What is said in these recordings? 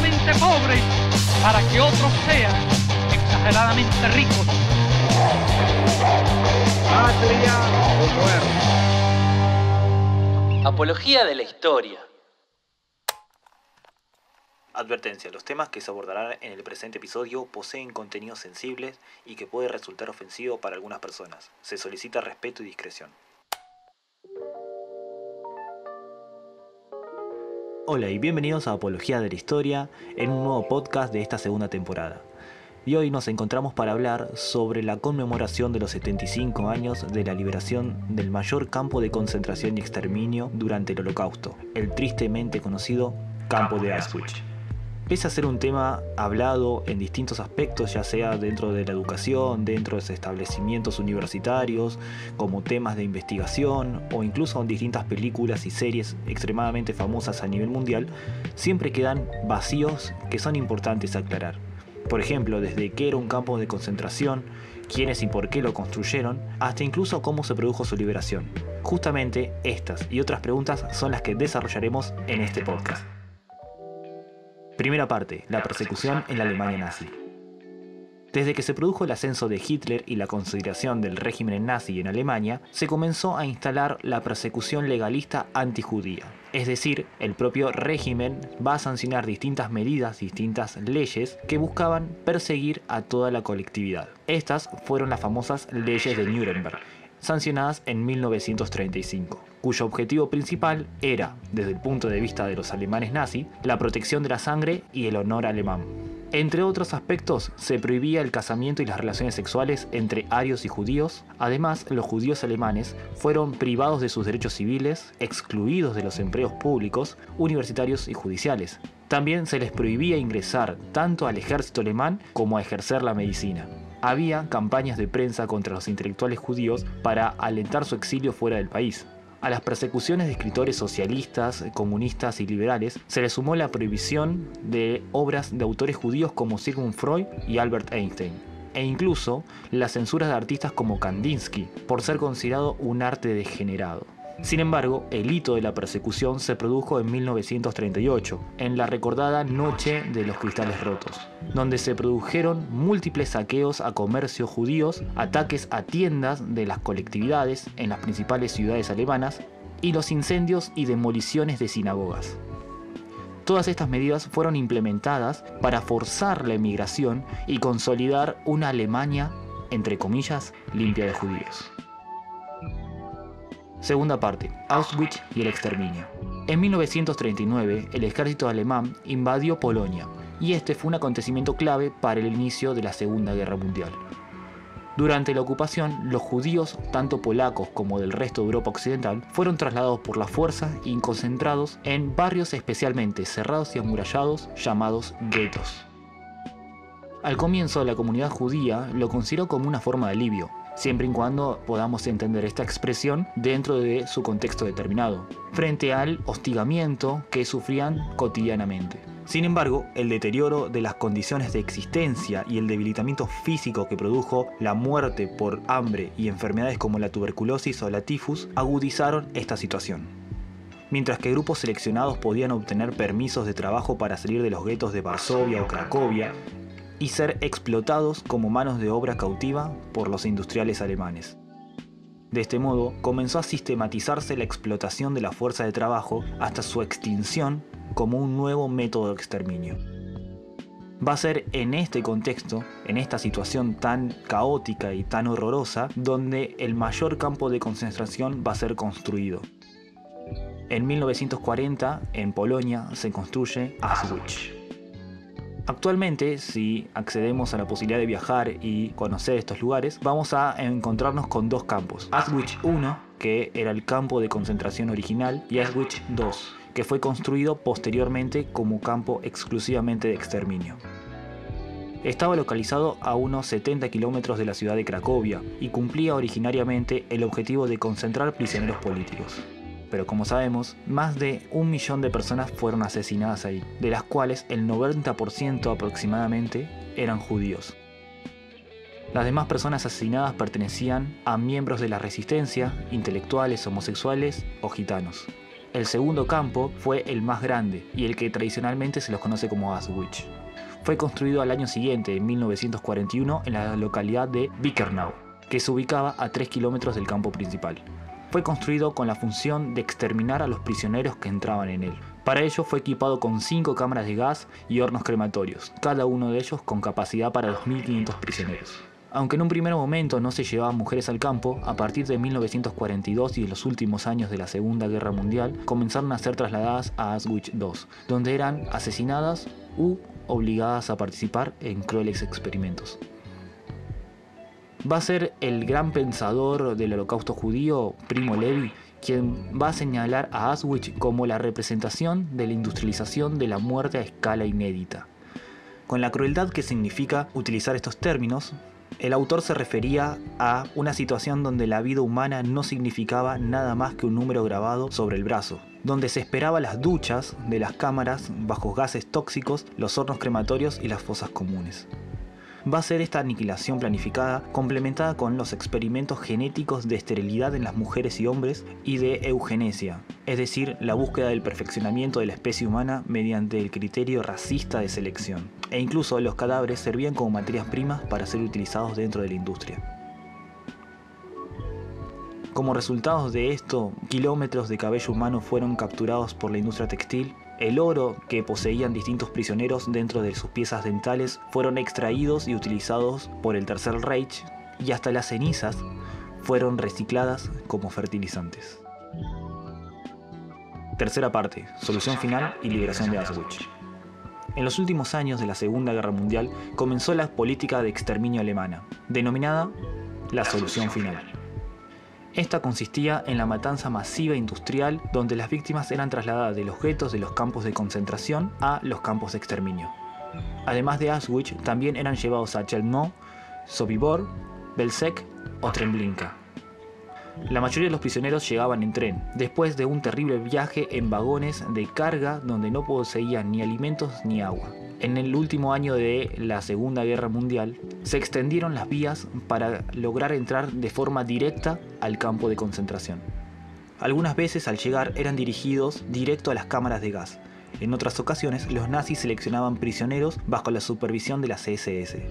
exageradamente pobres para que otros sean exageradamente ricos. Patria o muerte. Apología de la historia. Advertencia: los temas que se abordarán en el presente episodio poseen contenidos sensibles y que puede resultar ofensivo para algunas personas. Se solicita respeto y discreción. Hola y bienvenidos a Apología de la Historia, en un nuevo podcast de esta segunda temporada. Y hoy nos encontramos para hablar sobre la conmemoración de los 75 años de la liberación del mayor campo de concentración y exterminio durante el Holocausto, el tristemente conocido Campo de Auschwitz. Pese a ser un tema hablado en distintos aspectos, ya sea dentro de la educación, dentro de los establecimientos universitarios, como temas de investigación o incluso en distintas películas y series extremadamente famosas a nivel mundial, siempre quedan vacíos que son importantes aclarar. Por ejemplo, desde qué era un campo de concentración, quiénes y por qué lo construyeron, hasta incluso cómo se produjo su liberación. Justamente estas y otras preguntas son las que desarrollaremos en este podcast. Primera parte, la persecución en la Alemania nazi. Desde que se produjo el ascenso de Hitler y la consolidación del régimen nazi en Alemania, se comenzó a instalar la persecución legalista antijudía. Es decir, el propio régimen va a sancionar distintas medidas, distintas leyes que buscaban perseguir a toda la colectividad. Estas fueron las famosas leyes de Nuremberg, sancionadas en 1935, cuyo objetivo principal era, desde el punto de vista de los alemanes nazis, la protección de la sangre y el honor alemán. Entre otros aspectos, se prohibía el casamiento y las relaciones sexuales entre arios y judíos. Además, los judíos alemanes fueron privados de sus derechos civiles, excluidos de los empleos públicos, universitarios y judiciales. También se les prohibía ingresar tanto al ejército alemán como a ejercer la medicina. Había campañas de prensa contra los intelectuales judíos para alentar su exilio fuera del país. A las persecuciones de escritores socialistas, comunistas y liberales se le sumó la prohibición de obras de autores judíos como Sigmund Freud y Albert Einstein, e incluso la censura de artistas como Kandinsky por ser considerado un arte degenerado. Sin embargo, el hito de la persecución se produjo en 1938, en la recordada Noche de los Cristales Rotos, donde se produjeron múltiples saqueos a comercios judíos, ataques a tiendas de las colectividades en las principales ciudades alemanas y los incendios y demoliciones de sinagogas. Todas estas medidas fueron implementadas para forzar la emigración y consolidar una Alemania, entre comillas, limpia de judíos. Segunda parte, Auschwitz y el exterminio. En 1939, el ejército alemán invadió Polonia, y este fue un acontecimiento clave para el inicio de la Segunda Guerra Mundial. Durante la ocupación, los judíos, tanto polacos como del resto de Europa Occidental, fueron trasladados por la fuerza y concentrados en barrios especialmente cerrados y amurallados llamados guetos. Al comienzo, la comunidad judía lo consideró como una forma de alivio, siempre y cuando podamos entender esta expresión dentro de su contexto determinado, frente al hostigamiento que sufrían cotidianamente. Sin embargo, el deterioro de las condiciones de existencia y el debilitamiento físico que produjo la muerte por hambre y enfermedades como la tuberculosis o la tifus agudizaron esta situación. Mientras que grupos seleccionados podían obtener permisos de trabajo para salir de los guetos de Varsovia o Cracovia, y ser explotados como manos de obra cautiva por los industriales alemanes. De este modo, comenzó a sistematizarse la explotación de la fuerza de trabajo hasta su extinción como un nuevo método de exterminio. Va a ser en este contexto, en esta situación tan caótica y tan horrorosa, donde el mayor campo de concentración va a ser construido. En 1940, en Polonia, se construye Auschwitz. Actualmente, si accedemos a la posibilidad de viajar y conocer estos lugares, vamos a encontrarnos con dos campos. Auschwitz I, que era el campo de concentración original, y Auschwitz II, que fue construido posteriormente como campo exclusivamente de exterminio. Estaba localizado a unos 70 kilómetros de la ciudad de Cracovia y cumplía originariamente el objetivo de concentrar prisioneros políticos. Pero como sabemos, más de 1 millón de personas fueron asesinadas ahí, de las cuales el 90% aproximadamente eran judíos. Las demás personas asesinadas pertenecían a miembros de la resistencia, intelectuales, homosexuales o gitanos. El segundo campo fue el más grande y el que tradicionalmente se los conoce como Auschwitz. Fue construido al año siguiente, en 1941, en la localidad de Birkenau, que se ubicaba a 3 kilómetros del campo principal. Fue construido con la función de exterminar a los prisioneros que entraban en él. Para ello fue equipado con 5 cámaras de gas y hornos crematorios, cada uno de ellos con capacidad para 2.500 prisioneros. Aunque en un primer momento no se llevaban mujeres al campo, a partir de 1942 y de los últimos años de la Segunda Guerra Mundial, comenzaron a ser trasladadas a Auschwitz II, donde eran asesinadas u obligadas a participar en crueles experimentos. Va a ser el gran pensador del Holocausto judío, Primo Levi, quien va a señalar a Auschwitz como la representación de la industrialización de la muerte a escala inédita. Con la crueldad que significa utilizar estos términos, el autor se refería a una situación donde la vida humana no significaba nada más que un número grabado sobre el brazo, donde se esperaba las duchas de las cámaras bajo gases tóxicos, los hornos crematorios y las fosas comunes. Va a ser esta aniquilación planificada complementada con los experimentos genéticos de esterilidad en las mujeres y hombres y de eugenesia, es decir, la búsqueda del perfeccionamiento de la especie humana mediante el criterio racista de selección. E incluso los cadáveres servían como materias primas para ser utilizados dentro de la industria. Como resultado de esto, kilómetros de cabello humano fueron capturados por la industria textil. El oro que poseían distintos prisioneros dentro de sus piezas dentales fueron extraídos y utilizados por el Tercer Reich, y hasta las cenizas fueron recicladas como fertilizantes. Tercera parte, solución final y liberación de Auschwitz. En los últimos años de la Segunda Guerra Mundial comenzó la política de exterminio alemana, denominada la solución final. Esta consistía en la matanza masiva industrial donde las víctimas eran trasladadas de los guetos de los campos de concentración a los campos de exterminio. Además de Auschwitz, también eran llevados a Chelmno, Sobibor, Belzec o Treblinka. La mayoría de los prisioneros llegaban en tren, después de un terrible viaje en vagones de carga donde no poseían ni alimentos ni agua. En el último año de la Segunda Guerra Mundial, se extendieron las vías para lograr entrar de forma directa al campo de concentración. Algunas veces al llegar eran dirigidos directo a las cámaras de gas. En otras ocasiones, los nazis seleccionaban prisioneros bajo la supervisión de las SS.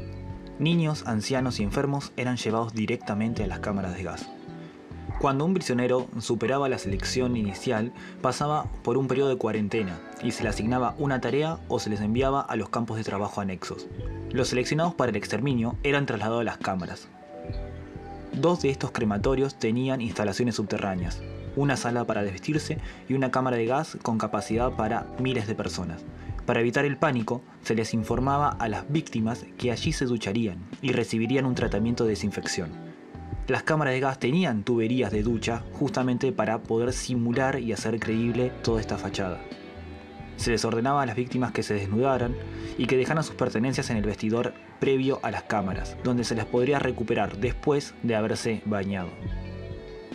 Niños, ancianos y enfermos eran llevados directamente a las cámaras de gas. Cuando un prisionero superaba la selección inicial, pasaba por un periodo de cuarentena y se le asignaba una tarea o se les enviaba a los campos de trabajo anexos. Los seleccionados para el exterminio eran trasladados a las cámaras. 2 de estos crematorios tenían instalaciones subterráneas, una sala para desvestirse y una cámara de gas con capacidad para miles de personas. Para evitar el pánico, se les informaba a las víctimas que allí se ducharían y recibirían un tratamiento de desinfección. Las cámaras de gas tenían tuberías de ducha justamente para poder simular y hacer creíble toda esta fachada. Se les ordenaba a las víctimas que se desnudaran y que dejaran sus pertenencias en el vestidor previo a las cámaras, donde se les podría recuperar después de haberse bañado.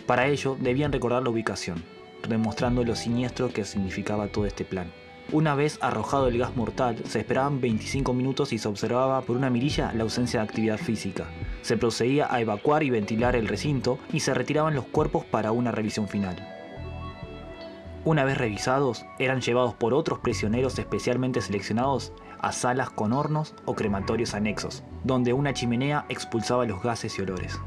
Para ello debían recordar la ubicación, demostrando lo siniestro que significaba todo este plan. Una vez arrojado el gas mortal, se esperaban 25 minutos y se observaba por una mirilla la ausencia de actividad física. Se procedía a evacuar y ventilar el recinto y se retiraban los cuerpos para una revisión final. Una vez revisados, eran llevados por otros prisioneros especialmente seleccionados a salas con hornos o crematorios anexos, donde una chimenea expulsaba los gases y olores.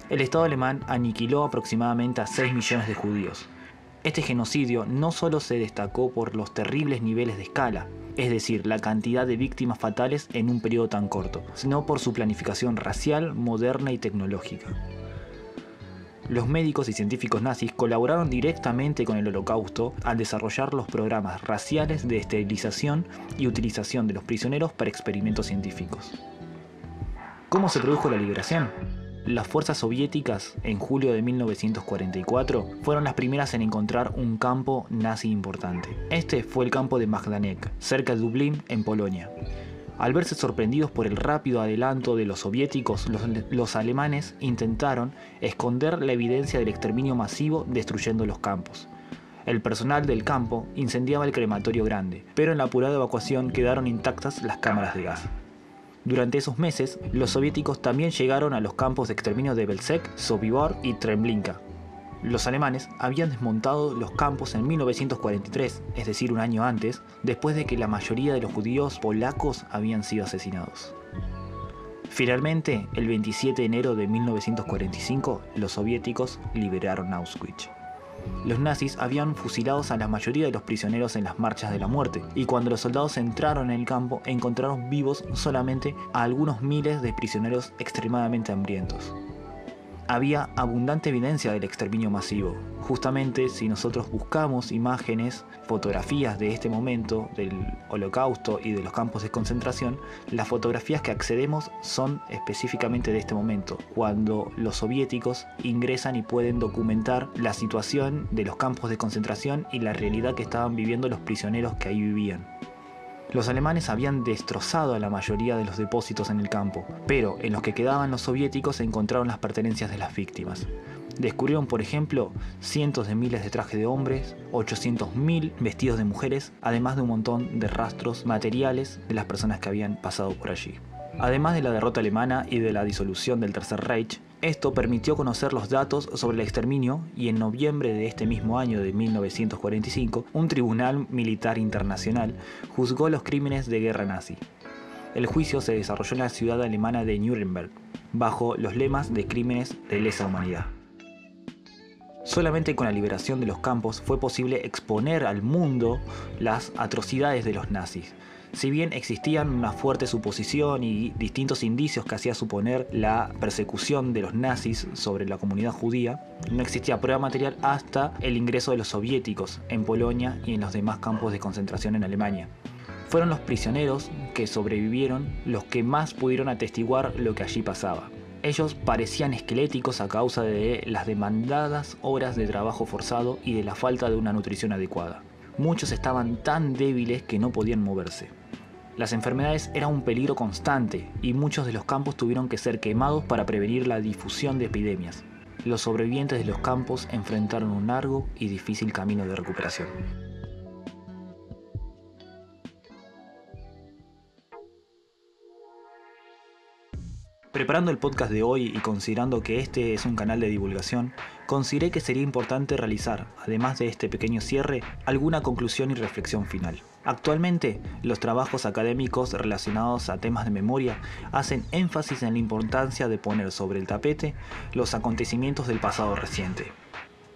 El Estado alemán aniquiló aproximadamente a 6 millones de judíos. Este genocidio no solo se destacó por los terribles niveles de escala, es decir, la cantidad de víctimas fatales en un periodo tan corto, sino por su planificación racial, moderna y tecnológica. Los médicos y científicos nazis colaboraron directamente con el Holocausto al desarrollar los programas raciales de esterilización y utilización de los prisioneros para experimentos científicos. ¿Cómo se produjo la liberación? Las fuerzas soviéticas, en julio de 1944, fueron las primeras en encontrar un campo nazi importante. Este fue el campo de Majdanek, cerca de Dublín, en Polonia. Al verse sorprendidos por el rápido adelanto de los soviéticos, los alemanes intentaron esconder la evidencia del exterminio masivo destruyendo los campos. El personal del campo incendiaba el crematorio grande, pero en la apurada evacuación quedaron intactas las cámaras de gas. Durante esos meses, los soviéticos también llegaron a los campos de exterminio de Belzec, Sobibor y Treblinka. Los alemanes habían desmontado los campos en 1943, es decir, un año antes, después de que la mayoría de los judíos polacos habían sido asesinados. Finalmente, el 27 de enero de 1945, los soviéticos liberaron Auschwitz. Los nazis habían fusilado a la mayoría de los prisioneros en las marchas de la muerte, y cuando los soldados entraron en el campo encontraron vivos solamente a algunos miles de prisioneros extremadamente hambrientos. Había abundante evidencia del exterminio masivo. Justamente si nosotros buscamos imágenes, fotografías de este momento, del Holocausto y de los campos de concentración, las fotografías que accedemos son específicamente de este momento, cuando los soviéticos ingresan y pueden documentar la situación de los campos de concentración y la realidad que estaban viviendo los prisioneros que ahí vivían. Los alemanes habían destrozado a la mayoría de los depósitos en el campo, pero en los que quedaban los soviéticos encontraron las pertenencias de las víctimas. Descubrieron, por ejemplo, cientos de miles de trajes de hombres, 800.000 vestidos de mujeres, además de un montón de rastros materiales de las personas que habían pasado por allí. Además de la derrota alemana y de la disolución del Tercer Reich, esto permitió conocer los datos sobre el exterminio y en noviembre de este mismo año de 1945, un tribunal militar internacional juzgó los crímenes de guerra nazi. El juicio se desarrolló en la ciudad alemana de Nuremberg, bajo los lemas de crímenes de lesa humanidad. Solamente con la liberación de los campos fue posible exponer al mundo las atrocidades de los nazis. Si bien existían una fuerte suposición y distintos indicios que hacían suponer la persecución de los nazis sobre la comunidad judía, no existía prueba material hasta el ingreso de los soviéticos en Polonia y en los demás campos de concentración en Alemania. Fueron los prisioneros que sobrevivieron los que más pudieron atestiguar lo que allí pasaba. Ellos parecían esqueléticos a causa de las demandadas horas de trabajo forzado y de la falta de una nutrición adecuada. Muchos estaban tan débiles que no podían moverse. Las enfermedades eran un peligro constante y muchos de los campos tuvieron que ser quemados para prevenir la difusión de epidemias. Los sobrevivientes de los campos enfrentaron un largo y difícil camino de recuperación. Preparando el podcast de hoy y considerando que este es un canal de divulgación, consideré que sería importante realizar, además de este pequeño cierre, alguna conclusión y reflexión final. Actualmente, los trabajos académicos relacionados a temas de memoria hacen énfasis en la importancia de poner sobre el tapete los acontecimientos del pasado reciente.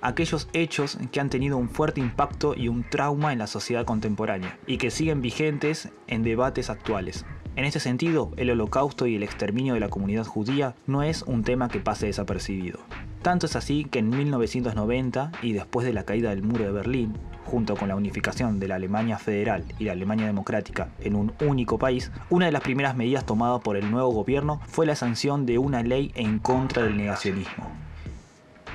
Aquellos hechos que han tenido un fuerte impacto y un trauma en la sociedad contemporánea y que siguen vigentes en debates actuales. En este sentido, el Holocausto y el exterminio de la comunidad judía no es un tema que pase desapercibido. Tanto es así que en 1990 y después de la caída del muro de Berlín, junto con la unificación de la Alemania Federal y la Alemania Democrática en un único país, una de las primeras medidas tomadas por el nuevo gobierno fue la sanción de una ley en contra del negacionismo.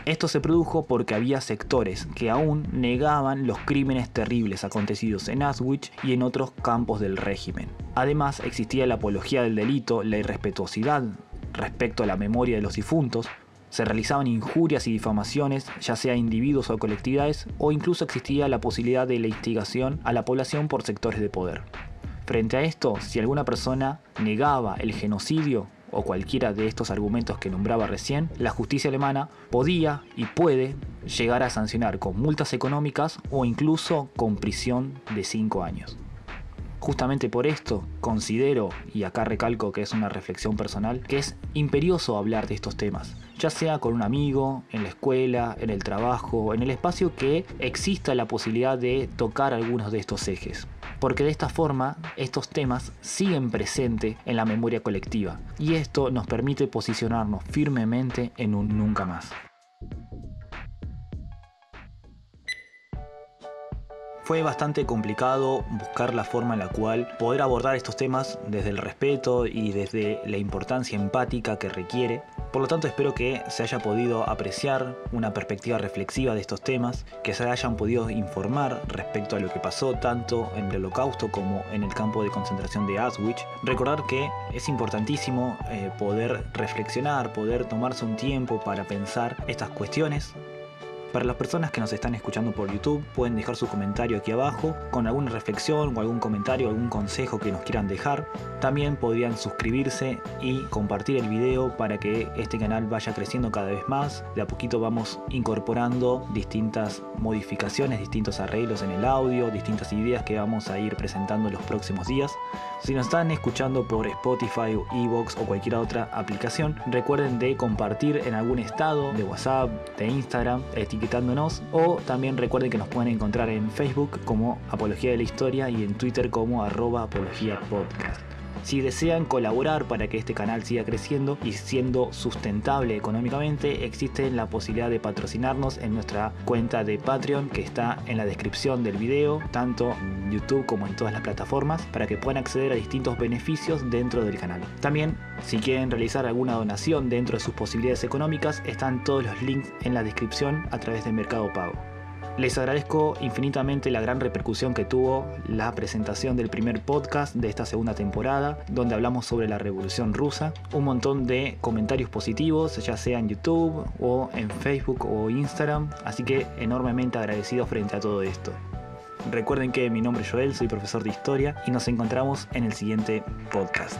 Esto se produjo porque había sectores que aún negaban los crímenes terribles acontecidos en Auschwitz y en otros campos del régimen. Además, existía la apología del delito, la irrespetuosidad respecto a la memoria de los difuntos, se realizaban injurias y difamaciones, ya sea a individuos o colectividades, o incluso existía la posibilidad de la instigación a la población por sectores de poder. Frente a esto, si alguna persona negaba el genocidio, o cualquiera de estos argumentos que nombraba recién, la justicia alemana podía y puede llegar a sancionar con multas económicas o incluso con prisión de 5 años. Justamente por esto considero, y acá recalco que es una reflexión personal, que es imperioso hablar de estos temas, ya sea con un amigo, en la escuela, en el trabajo, en el espacio que exista la posibilidad de tocar algunos de estos ejes. Porque de esta forma, estos temas siguen presentes en la memoria colectiva, y esto nos permite posicionarnos firmemente en un nunca más. Fue bastante complicado buscar la forma en la cual poder abordar estos temas desde el respeto y desde la importancia empática que requiere. Por lo tanto, espero que se haya podido apreciar una perspectiva reflexiva de estos temas, que se hayan podido informar respecto a lo que pasó tanto en el Holocausto como en el campo de concentración de Auschwitz. Recordar que es importantísimo poder reflexionar, poder tomarse un tiempo para pensar estas cuestiones, Para las personas que nos están escuchando por YouTube, pueden dejar su comentario aquí abajo con alguna reflexión o algún comentario, algún consejo que nos quieran dejar. También podrían suscribirse y compartir el video para que este canal vaya creciendo cada vez más. De a poquito vamos incorporando distintas modificaciones, distintos arreglos en el audio, distintas ideas que vamos a ir presentando en los próximos días. Si nos están escuchando por Spotify o Evox o cualquier otra aplicación, recuerden de compartir en algún estado de WhatsApp, de Instagram, etiquetándonos, o también recuerden que nos pueden encontrar en Facebook como Apología de la Historia y en Twitter como @apologiapodcast. Si desean colaborar para que este canal siga creciendo y siendo sustentable económicamente, existe la posibilidad de patrocinarnos en nuestra cuenta de Patreon, que está en la descripción del video, tanto en YouTube como en todas las plataformas, para que puedan acceder a distintos beneficios dentro del canal. También, si quieren realizar alguna donación dentro de sus posibilidades económicas, están todos los links en la descripción a través de Mercado Pago. Les agradezco infinitamente la gran repercusión que tuvo la presentación del primer podcast de esta segunda temporada, donde hablamos sobre la Revolución Rusa. Un montón de comentarios positivos, ya sea en YouTube o en Facebook o Instagram, así que enormemente agradecido frente a todo esto. Recuerden que mi nombre es Joel, soy profesor de historia y nos encontramos en el siguiente podcast.